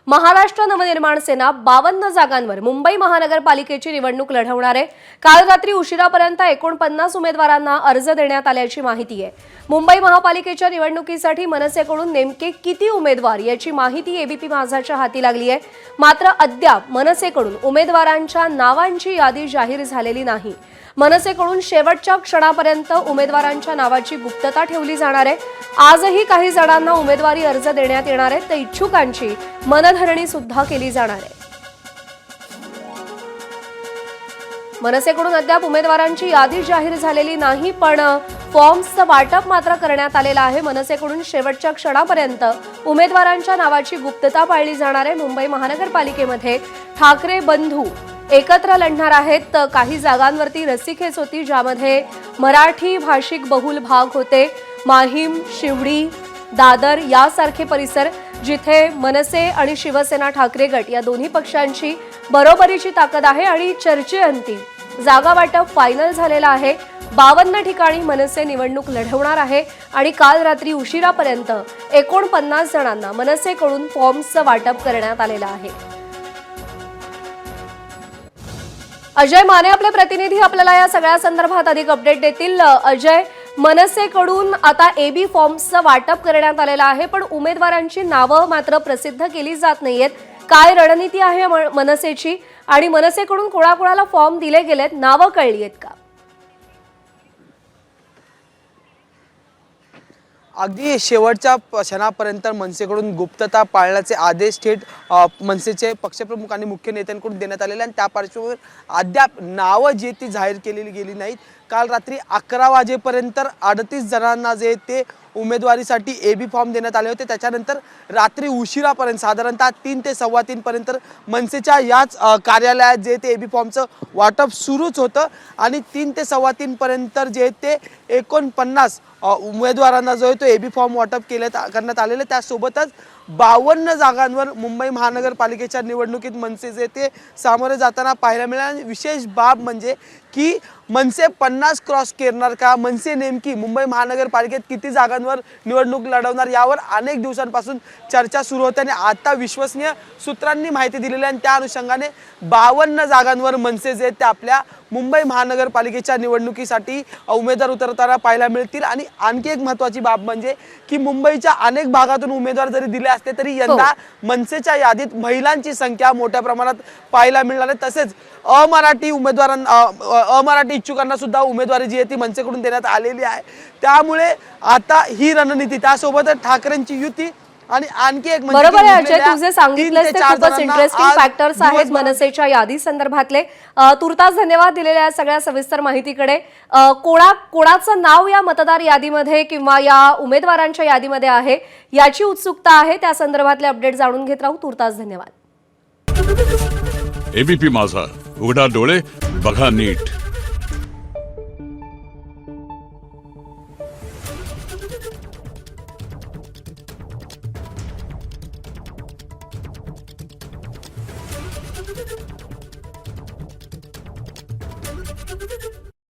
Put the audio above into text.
महाराष्ट्र नवनिर्माण सेना 52 जागांवर मुंबई महानगरपालिकेची निवडणूक लढवणार आहे। काल रात्री उशिरापर्यंत 49 उमेदवारांना अर्ज देण्यात आल्याची माहिती आहे। मुंबई महापालिकेच्या निवडणुकीसाठी मनसेकडून नेमके किती उमेदवार याची माहिती एबीपी माझाच्या हाती लागली आहे। मात्र अद्याप मनसेकडून उमेदवारांच्या नावांची यादी जाहीर झालेली नाही। मनसेकडून शेवटच्या क्षणापर्यंत उमेदवारांच्या नावाची गुप्तता ठेवली जाणार आहे। आजही काही जणांना उमेदवारी अर्ज देण्यात येणार आहे, तर इच्छुकांची मनधरणी सुद्धा केली जाणार आहे। मनसेकडून अद्याप उमेदवारांची यादी जाहीर झालेली नाही, पण फॉर्म्सचं वाटप मात्र करण्यात आलेलं आहे। मनसेकडून शेवटच्या क्षणापर्यंत उमेदवारांच्या नावाची गुप्तता पाळली जाणार आहे। मुंबई महानगरपालिकेमध्ये ठाकरे बंधू एकत्र लढणार आहेत, तर काही जागांवरती रस्सीखेच होती, ज्यामध्ये मराठी भाषिक बहुल भाग होते। माहीम, शिवडी, दादर यासारखे परिसर जिथे मनसे आणि शिवसेना ठाकरे गट या दोन्ही पक्षांची बरोबरीची ताकद आहे आणि चर्चेअंती जागा वाटप फायनल झालेला आहे। 52 ठिकाणी मनसे निवडणूक लढवणार आहे आणि काल रात्री उशिरापर्यंत 49 जणांना मनसेकडून फॉर्म्सचं वाटप करण्यात आलेलं आहे। अजय माने आपले प्रतिनिधी आपल्याला या सगळ्या संदर्भात अधिक अपडेट देतील। अजय, मनसेकडून आता एबी फॉर्म्सचं वाटप करण्यात आलेलं आहे, पण उमेदवारांची नावं मात्र प्रसिद्ध केली जात नाहीयेत। काय रणनीती आहे मनसेची आणि मनसेकडून कोणाकोणाला फॉर्म दिले गेलेत, नावं कळली आहेत का? अगदी शेवटच्या क्षणापर्यंत मनसेकडून गुप्तता पाळण्याचे आदेश थेट मनसेचे पक्षप्रमुख आणि मुख्य नेत्यांकडून देण्यात आलेले आणि त्या पार्श्वभूमीवर अद्याप नावं जी ती जाहीर केलेली गेली नाहीत। काल रात्री 11 वाजेपर्यंत 38 जणांना जे ते उमेदवारीसाठी एबी फॉर्म देण्यात आले होते। त्याच्यानंतर रात्री उशिरापर्यंत साधारणतः 3 ते 3:15 पर्यंत मनसेच्या याच कार्यालयात जे ते एबी फॉर्मचं वाटप सुरूच होतं आणि 3 ते 3:15 पर्यंत जे ते 49 उमेदवारांना जो आहे तो एबी फॉर्म वाटप करण्यात आलेले। त्यासोबतच 52 जागांवर मुंबई महानगरपालिकेच्या निवडणुकीत मनसे जे ते सामोरे जाताना पाहायला मिळाले। विशेष बाब म्हणजे की मनसे 50 क्रॉस करणार का, मनसे नेमकी मुंबई महानगरपालिकेत किती जागांवर निवडणूक लढवणार यावर अनेक दिवसांपासून चर्चा सुरू होती आणि आता विश्वसनीय सूत्रांनी माहिती दिलेली आहे आणि त्या अनुषंगाने 52 जागांवर मनसे जे ते आपल्या मुंबई महानगरपालिकेच्या निवडणुकीसाठी उमेदवार उतरताना पाहायला मिळतील। आणि आणखी एक महत्त्वाची बाब म्हणजे की मुंबईच्या अनेक भागातून उमेदवार जरी दिले असते तरी यंदा मनसेच्या यादीत महिलांची संख्या मोठ्या प्रमाणात पाहायला मिळणार आहे। तसेच अमराठी इच्छुकांना सुद्धा उमेदवारी जी आहे ती मनसेकडून देण्यात आलेली आहे। त्यामुळे आता ही रणनीती त्यासोबतच ठाकरेंची युती आणि आणखी एक बरोबर आहे अजय, तुझे सांगितले ते खूपच इंटरेस्टिंग फॅक्टर्स आहेत मनसेच्या यादी संदर्भातले। तुर्तास धन्यवाद दिलेल्या सगळ्या सविस्तर माहितीकडे। कोणाचं नाव या मतदार यादीमध्ये किंवा या उमेदवारांच्या यादीमध्ये आहे याची उत्सुकता आहे, त्या संदर्भातले अपडेट जाणून घेत राहू। तुर्तास धन्यवाद। एबीपी माझा, उघडा डोळे बघा नीट।